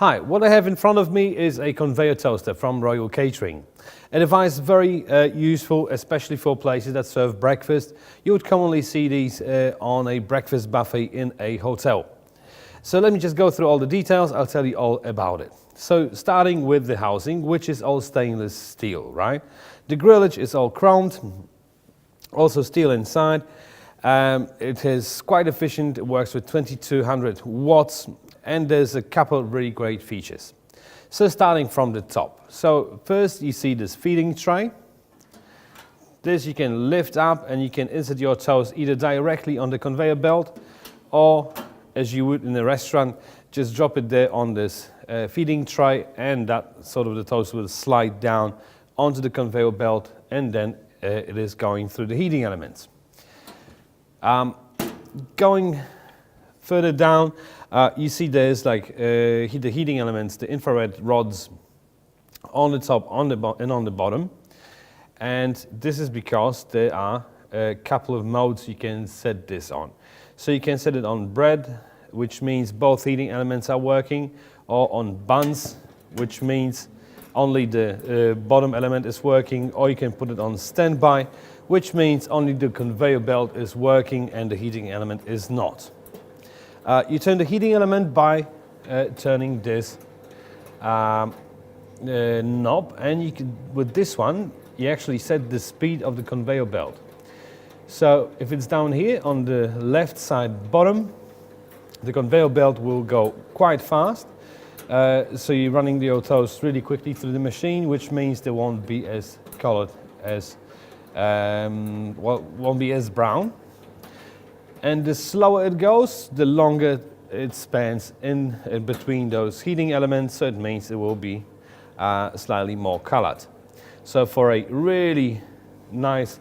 Hi, what I have in front of me is a conveyor toaster from Royal Catering. A device very useful, especially for places that serve breakfast. You would commonly see these on a breakfast buffet in a hotel. So let me just go through all the details, I'll tell you all about it. So starting with the housing, which is all stainless steel, right? The grillage is all chromed, also steel inside. It is quite efficient, it works with 2200 watts, and there's a couple of really great features. So starting from the top. So first you see this feeding tray. This you can lift up and you can insert your toast either directly on the conveyor belt or, as you would in a restaurant, just drop it there on this feeding tray, and that sort of the toast will slide down onto the conveyor belt, and then it is going through the heating elements. Going further down, you see there's like the heating elements, the infrared rods on the top and on the bottom. And this is because there are a couple of modes you can set this on. So you can set it on bread, which means both heating elements are working, or on buns, which means only the bottom element is working, or you can put it on standby, which means only the conveyor belt is working and the heating element is not. You turn the heating element by turning this knob, and you can, with this one, you actually set the speed of the conveyor belt. So if it's down here on the left side bottom, the conveyor belt will go quite fast. So you're running your toast really quickly through the machine, which means they won't be as colored as, won't be as brown. And the slower it goes, the longer it spans in between those heating elements, so it means it will be slightly more colored. So for a really nice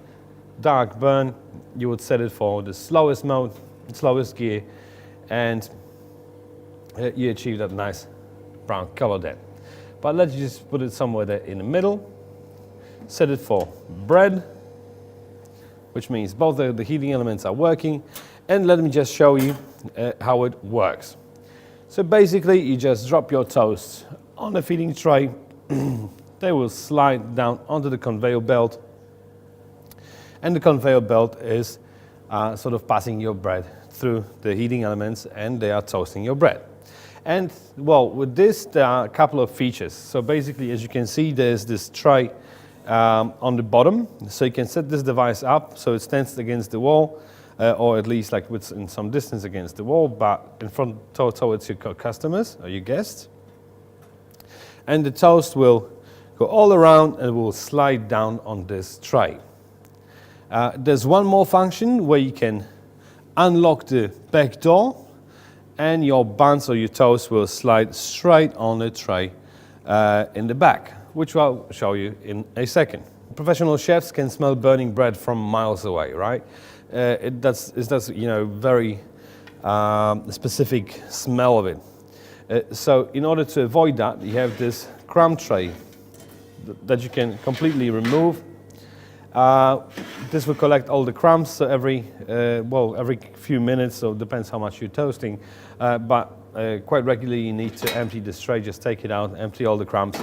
dark burn, you would set it for the slowest mode, slowest gear, and you achieve that nice brown color there. But let's just put it somewhere there in the middle. Set it for bread, which means both the heating elements are working. And let me just show you how it works. So basically you just drop your toast on the feeding tray. They will slide down onto the conveyor belt, and the conveyor belt is sort of passing your bread through the heating elements, and they are toasting your bread. And well, with this there are a couple of features. So basically, as you can see, there's this tray on the bottom, so you can set this device up so it stands against the wall, or at least like in some distance against the wall, but in front towards your customers or your guests. And the toast will go all around and will slide down on this tray. There's one more function where you can unlock the back door, and your buns or your toast will slide straight on the tray in the back, which I'll show you in a second. Professional chefs can smell burning bread from miles away, right? That's you know, very specific smell of it. So in order to avoid that, you have this crumb tray that you can completely remove. This will collect all the crumbs, so every few minutes, so it depends how much you're toasting, but quite regularly you need to empty this tray. Just take it out, empty all the crumbs,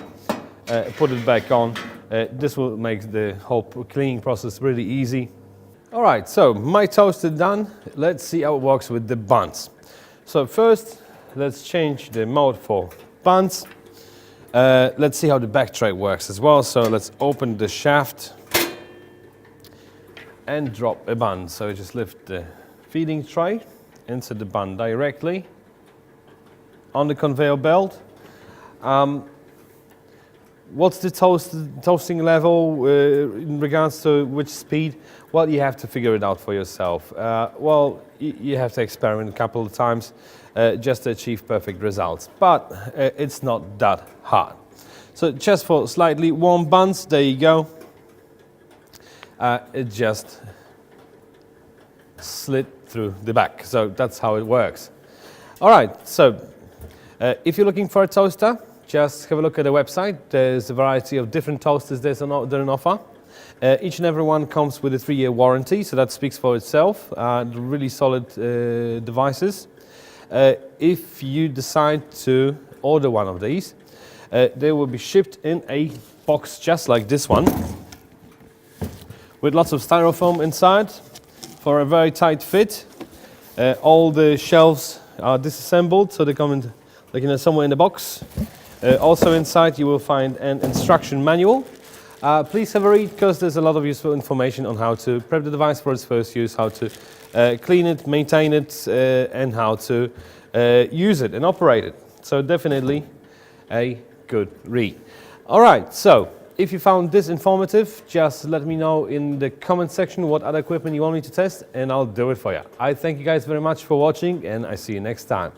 put it back on. This will make the whole cleaning process really easy. Alright, so my toast is done. Let's see how it works with the buns. So first, let's change the mode for buns. Let's see how the back tray works as well. So let's open the shaft and drop a bun. So just lift the feeding tray, insert the bun directly on the conveyor belt. What's the toasting level in regards to which speed? Well, you have to figure it out for yourself. Well, you have to experiment a couple of times just to achieve perfect results, but it's not that hard. So just for slightly warm buns, there you go. It just slid through the back, so that's how it works. All right, so if you're looking for a toaster, just have a look at the website. There's a variety of different toasters that are on offer. Each and every one comes with a 3-year warranty, so that speaks for itself. Really solid devices. If you decide to order one of these, they will be shipped in a box just like this one, with lots of styrofoam inside for a very tight fit. All the shelves are disassembled, so they come in, like, somewhere in the box. Also inside you will find an instruction manual. Please have a read, because there's a lot of useful information on how to prep the device for its first use, how to clean it, maintain it, and how to use it and operate it. So definitely a good read. All right, so if you found this informative, just let me know in the comment section what other equipment you want me to test, and I'll do it for you. I thank you guys very much for watching, and I see you next time.